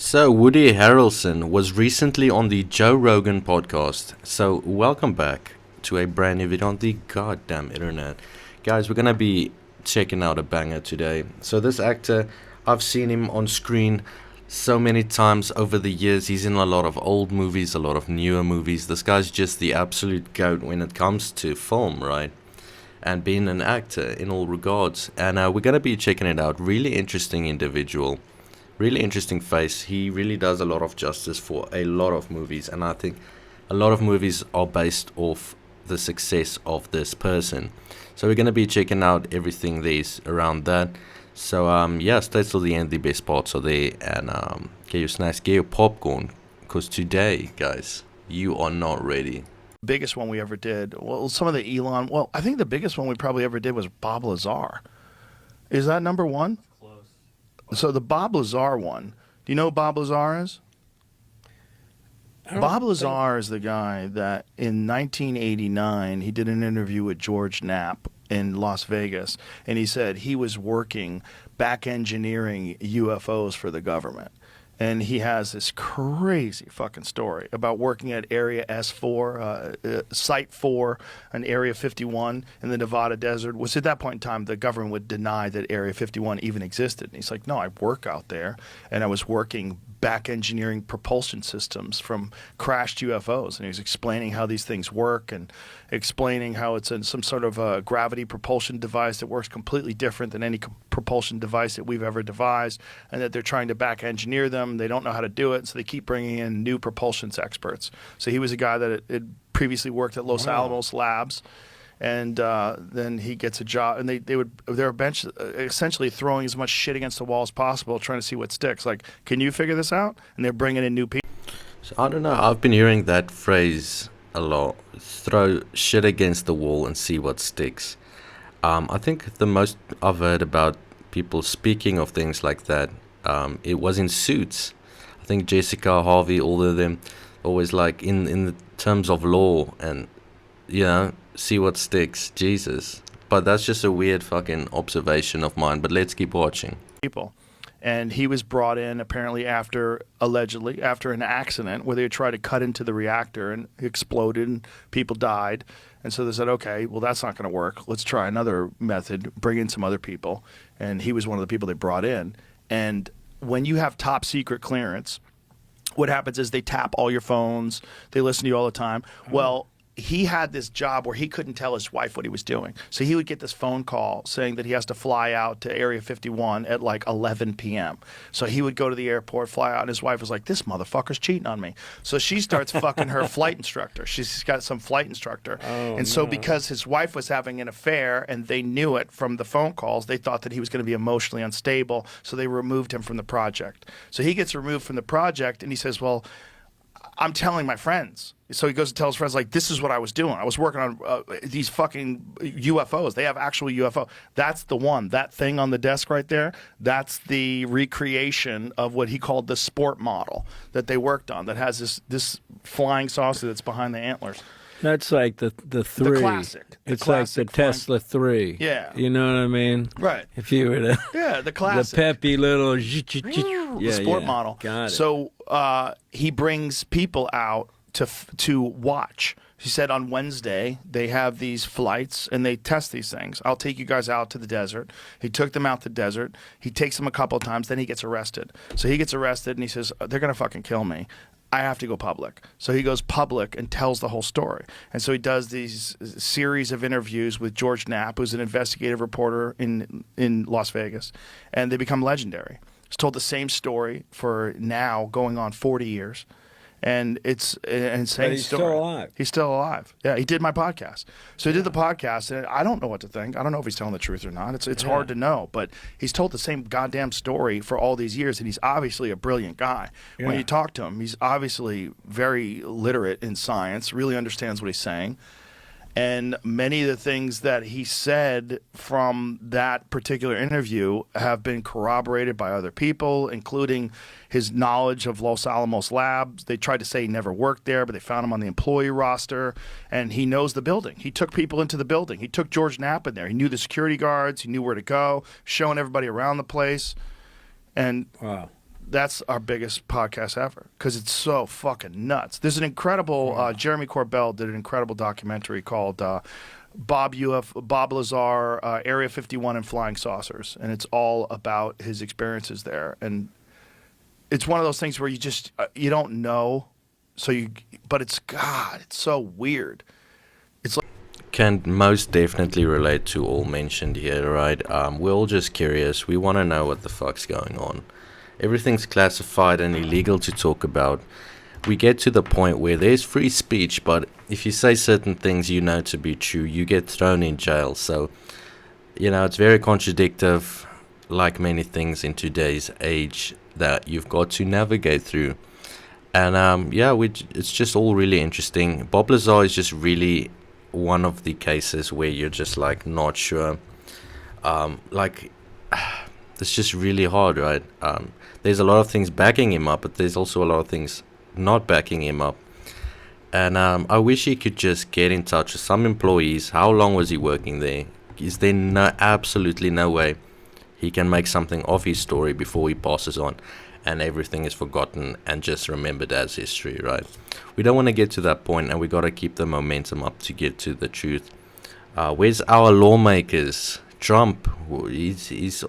So, Woody Harrelson was recently on the Joe Rogan podcast. So, welcome back to a brand new video on the goddamn internet. Guys, we're gonna be checking out a banger today. So, this actor, I've seen him on screen so many times over the years. He's in a lot of old movies, a lot of newer movies. This guy's just the absolute goat when it comes to film, right? And being an actor in all regards. And we're gonna be checking it out. Really interesting individual. Really interesting face. He really does a lot of justice for a lot of movies, and I think a lot of movies are based off the success of this person. So we're gonna be checking out everything there's around that. So yeah, stay till the end. The best parts are there, and get your snacks, get your popcorn, because today, guys, you are not ready. Biggest one we ever did. Well, some of the Elon. Well, I think the biggest one we probably ever did was Bob Lazar. Is that number one? So the Bob Lazar one, do you know who Bob Lazar is? Bob Lazar is the guy that in 1989, he did an interview with George Knapp in Las Vegas, and he said he was working back engineering UFOs for the government. And he has this crazy fucking story about working at Area S4, Site 4, and Area 51 in the Nevada desert, which at that point in time, the government would deny that Area 51 even existed. And he's like, no, I work out there, and I was working back engineering propulsion systems from crashed UFOs. And he was explaining how these things work and explaining how it's some sort of a gravity propulsion device that works completely different than any propulsion device that we've ever devised, and that they're trying to back engineer them. They don't know how to do it, so they keep bringing in new propulsion experts. So he was a guy that had previously worked at Los Alamos Labs, and then he gets a job, and they're essentially throwing as much shit against the wall as possible, trying to see what sticks. Like, can you figure this out? And they're bringing in new people. So I don't know. I've been hearing that phrase a lot. Throw shit against the wall and see what sticks. I think the most I've heard about people speaking of things like that, it was in Suits. I think Jessica Harvey, all of them, always like in the terms of law and, you know, see what sticks. Jesus. But that's just a weird fucking observation of mine. But let's keep watching. And he was brought in apparently allegedly after an accident where they tried to cut into the reactor and it exploded and people died. And so they said, okay, well, that's not going to work. Let's try another method, bring in some other people. And he was one of the people they brought in. And when you have top secret clearance, what happens is they tap all your phones. They listen to you all the time. Well, he had this job where he couldn't tell his wife what he was doing. So he would get this phone call saying that he has to fly out to Area 51 at like 11 p.m. So he would go to the airport, fly out, and his wife was like, this motherfucker's cheating on me. So she starts fucking her flight instructor. She's got some flight instructor. So because his wife was having an affair and they knew it from the phone calls, they thought that he was going to be emotionally unstable. So they removed him from the project. So he gets removed from the project and he says, well, I'm telling my friends. So he goes and tells friends, like, this is what I was doing. I was working on these fucking UFOs. They have actual UFO. That's the one. That thing on the desk right there, that's the recreation of what he called the sport model that they worked on that has this flying saucer that's behind the antlers. That's like the three. The classic. It's like the Tesla 3. Yeah. You know what I mean? Right. If you were to... Yeah, the classic. The peppy little... The sport model. Got it. So he brings people out to watch. He said on Wednesday they have these flights and they test these things. I'll take you guys out to the desert. He took them out to the desert. He takes them a couple of times. Then he gets arrested. So he gets arrested and he says, they're going to fucking kill me. I have to go public. So he goes public and tells the whole story. And so he does these series of interviews with George Knapp, who's an investigative reporter in Las Vegas, and they become legendary. He's told the same story for now going on 40 years. And it's an insane But he's story. still alive. He's still alive. Yeah, he did my podcast. So he did the podcast, and I don't know what to think. I don't know if he's telling the truth or not. It's hard to know. But he's told the same goddamn story for all these years, and he's obviously a brilliant guy. Yeah. When you talk to him, he's obviously very literate in science, really understands what he's saying. And many of the things that he said from that particular interview have been corroborated by other people, including his knowledge of Los Alamos Labs. They tried to say he never worked there, but they found him on the employee roster, and he knows the building. He took people into the building. He took George Knapp in there. He knew the security guards. He knew where to go, showing everybody around the place. And wow. that's our biggest podcast ever because it's so fucking nuts. There's an incredible Jeremy Corbell did an incredible documentary called Bob Lazar, Area 51 and Flying Saucers, and it's all about his experiences there. And it's one of those things where you just you don't know, but it's so weird. It's like Can most definitely relate to all mentioned here, right? We're all just curious. We want to know what the fuck's going on. Everything's classified and illegal to talk about. We get to the point where there's free speech, but if you say certain things you know to be true, you get thrown in jail. So, it's very contradictive, like many things in today's age that you've got to navigate through. And it's just all really interesting. Bob Lazar is just really one of the cases where you're just like not sure. It's just really hard, right? There's a lot of things backing him up, but there's also a lot of things not backing him up. And I wish he could just get in touch with some employees. How long was he working there? Is there absolutely no way he can make something of his story before he passes on and everything is forgotten and just remembered as history, right? We don't want to get to that point, and we got to keep the momentum up to get to the truth. Where's our lawmakers? Trump, he's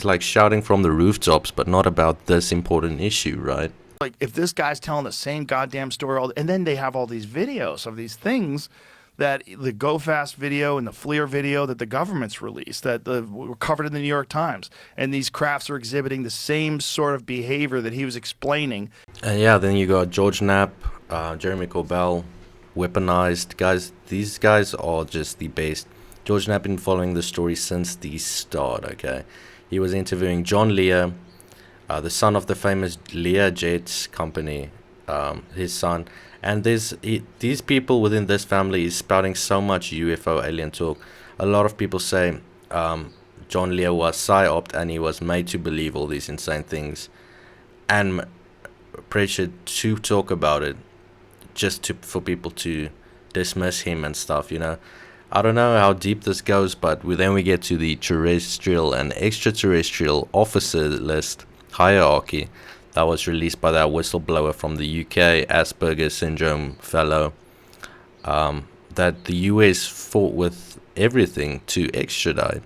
like shouting from the rooftops, but not about this important issue, right? Like if this guy's telling the same goddamn story, and then they have all these videos of these things, that the Go Fast video and the FLIR video that the government's released, that were covered in the New York Times, and these crafts are exhibiting the same sort of behavior that he was explaining. And then you got George Knapp, Jeremy Corbell, weaponized guys. These guys are just the best. George Knapp been following the story since the start, okay? He was interviewing John Lear, the son of the famous Lear Jets company, his son. And these people within this family is spouting so much UFO alien talk. A lot of people say John Lear was psyoped and he was made to believe all these insane things and pressured to talk about it just for people to dismiss him and stuff, I don't know how deep this goes, but then we get to the terrestrial and extraterrestrial officer list hierarchy that was released by that whistleblower from the UK, Asperger's syndrome fellow, that the US fought with everything to extradite.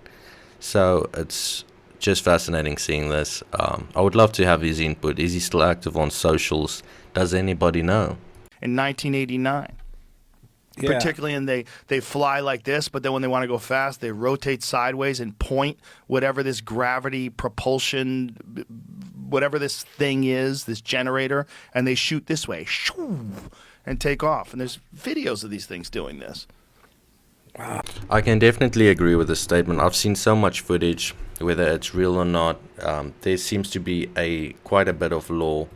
So it's just fascinating seeing this. I would love to have his input. Is he still active on socials? Does anybody know? In 1989. Yeah. Particularly, and they fly like this, but then when they want to go fast, they rotate sideways and point whatever this gravity propulsion, whatever this thing is, this generator, and they shoot this way, and take off. And there's videos of these things doing this. Wow. I can definitely agree with this statement. I've seen so much footage, whether it's real or not. There seems to be quite a bit of law,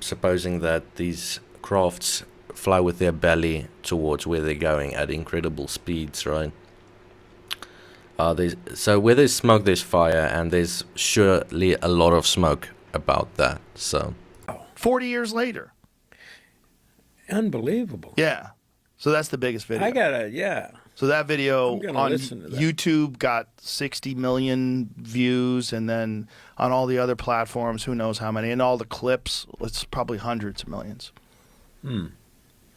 supposing that these crafts fly with their belly towards where they're going at incredible speeds, right? So where there's smoke, there's fire, and there's surely a lot of smoke about that. So 40 years later. Unbelievable. Yeah. So that's the biggest video. So that video on YouTube got 60 million views, and then on all the other platforms, who knows how many, and all the clips, it's probably hundreds of millions.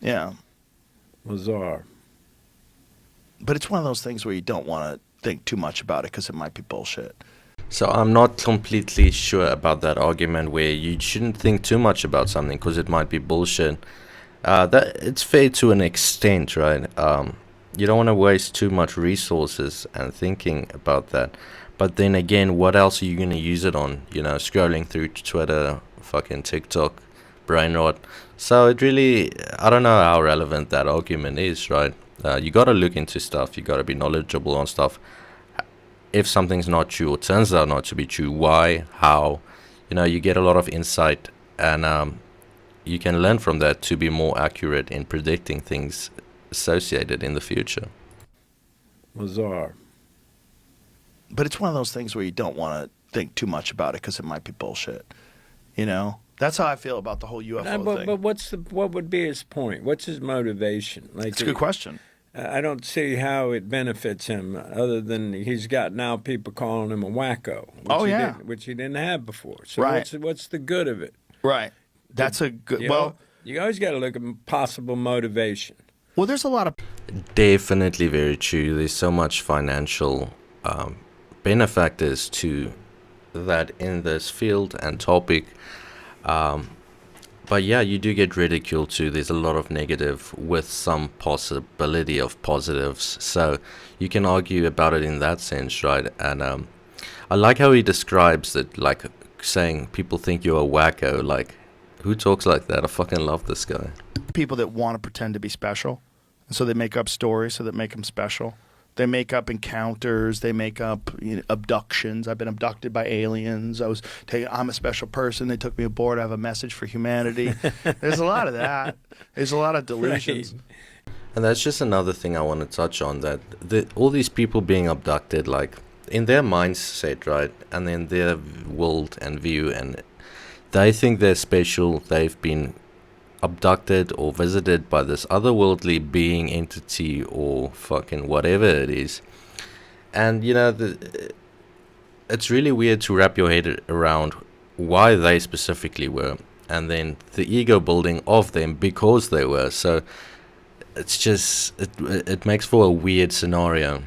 Yeah. Lazar. But it's one of those things where you don't want to think too much about it because it might be bullshit. So I'm not completely sure about that argument where you shouldn't think too much about something because it might be bullshit. That it's fair to an extent, right? You don't want to waste too much resources and thinking about that. But then again, what else are you going to use it on? Scrolling through Twitter, fucking TikTok, brain rot. So it really, I don't know how relevant that argument is, right? You got to look into stuff. You got to be knowledgeable on stuff. If something's not true or turns out not to be true, why, how, you get a lot of insight, and you can learn from that to be more accurate in predicting things associated in the future. Lazar. But it's one of those things where you don't want to think too much about it because it might be bullshit. That's how I feel about the whole UFO thing. But what would be his point? What's his motivation? That's a good question. I don't see how it benefits him, other than he's got now people calling him a wacko. Which he didn't have before. So Right. what's the good of it? Right. That's a good. You Well, know? You always got to look at possible motivation. well, there's a lot of Definitely very true. There's so much financial benefactors to that in this field and topic. But yeah, you do get ridiculed too. There's a lot of negative with some possibility of positives. So you can argue about it in that sense, right? And I like how he describes it, like saying people think you're a wacko. Like, who talks like that? I fucking love this guy. people that want to pretend to be special, and so they make up stories so that make them special. They make up encounters. They make up abductions. I've been abducted by aliens. I'm a special person. They took me aboard. I have a message for humanity. There's a lot of that. There's a lot of delusions. Right. And that's just another thing I want to touch on, that all these people being abducted, like in their mindset, right, and in their world and view, and they think they're special. They've been abducted or visited by this otherworldly being, entity, or fucking whatever it is. And you know, it's really weird to wrap your head around why they specifically were, and then the ego building of them because they were. So it's just it makes for a weird scenario.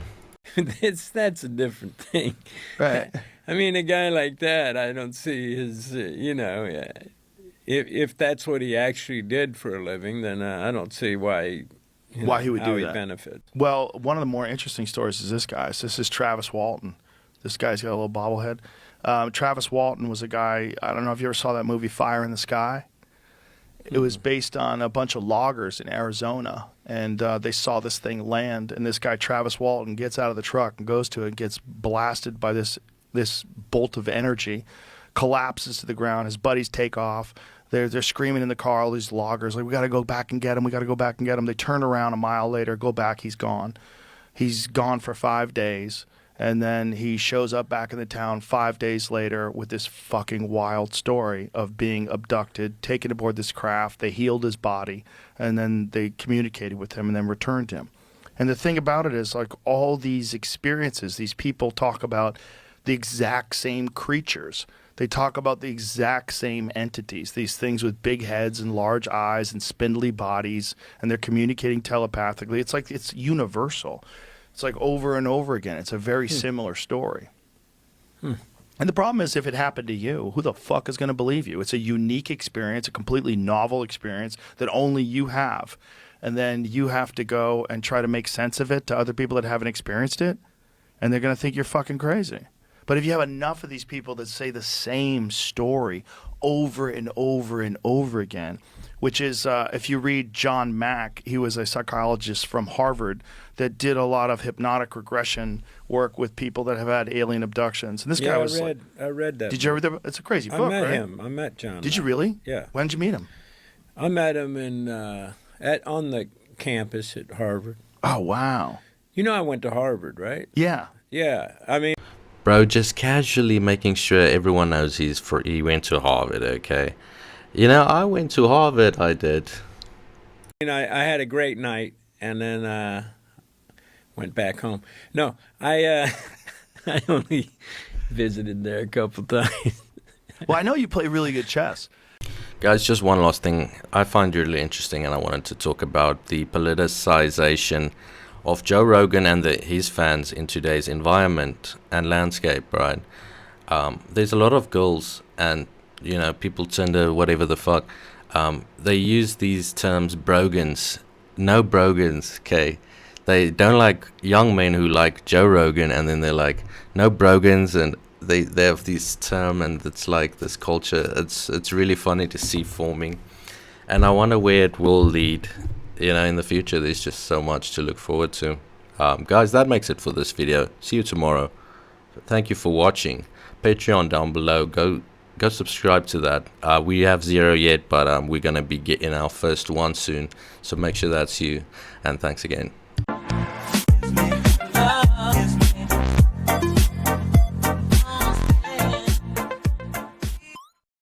That's a different thing. Right. I mean, a guy like that, I don't see his, if that's what he actually did for a living, then I don't see why he would do he that. benefit. Well, one of the more interesting stories is this guy's. This is Travis Walton. This guy's got a little bobblehead. Travis Walton was a guy, I don't know if you ever saw that movie Fire in the Sky. It was based on a bunch of loggers in Arizona, and they saw this thing land, and this guy, Travis Walton, gets out of the truck and goes to it and gets blasted by this bolt of energy, collapses to the ground. His buddies take off. They're screaming in the car, all these loggers, like, we got to go back and get him. We got to go back and get him. They turn around a mile later, go back, he's gone. He's gone for 5 days. And then he shows up back in the town 5 days later with this fucking wild story of being abducted, taken aboard this craft. They healed his body, and then they communicated with him and then returned him. And the thing about it is, like, all these experiences, these people talk about the exact same creatures. They talk about the exact same entities, these things with big heads and large eyes and spindly bodies, and they're communicating telepathically. It's like it's universal. It's like over and over again. It's a very similar story. And the problem is, if it happened to you, who the fuck is going to believe you? It's a unique experience, a completely novel experience that only you have. And then you have to go and try to make sense of it to other people that haven't experienced it, and they're going to think you're fucking crazy. But if you have enough of these people that say the same story over and over and over again, which is, if you read John Mack, he was a psychologist from Harvard that did a lot of hypnotic regression work with people that have had alien abductions. And this guy was I read that. Did you ever? It's a crazy book, I met right? him. I met John. Did you really? Yeah. When did you meet him? I met him on the campus at Harvard. Oh, wow. You know, I went to Harvard, right? Yeah. Yeah. I mean, Bro, just casually making sure everyone knows he went to Harvard, okay? You know, I went to Harvard, I did. I had a great night, and then went back home. No, I only visited there a couple times. Well, I know you play really good chess. Guys, just one last thing I find really interesting, and I wanted to talk about the politicization of Joe Rogan and his fans in today's environment and landscape, right? There's a lot of girls and, you know, people Tinder, whatever the fuck. They use these terms, brogans. No brogans, okay? They don't like young men who like Joe Rogan, and then they're like, no brogans, and they have this term, and it's like this culture. It's really funny to see forming, and I wonder where it will lead. You know, in the future, there's just so much to look forward to. Guys, that makes it for this video. See you tomorrow. Thank you for watching. Patreon down below. Go subscribe to that. We have 0 yet, but we're gonna be getting our first one soon. So make sure that's you. And thanks again.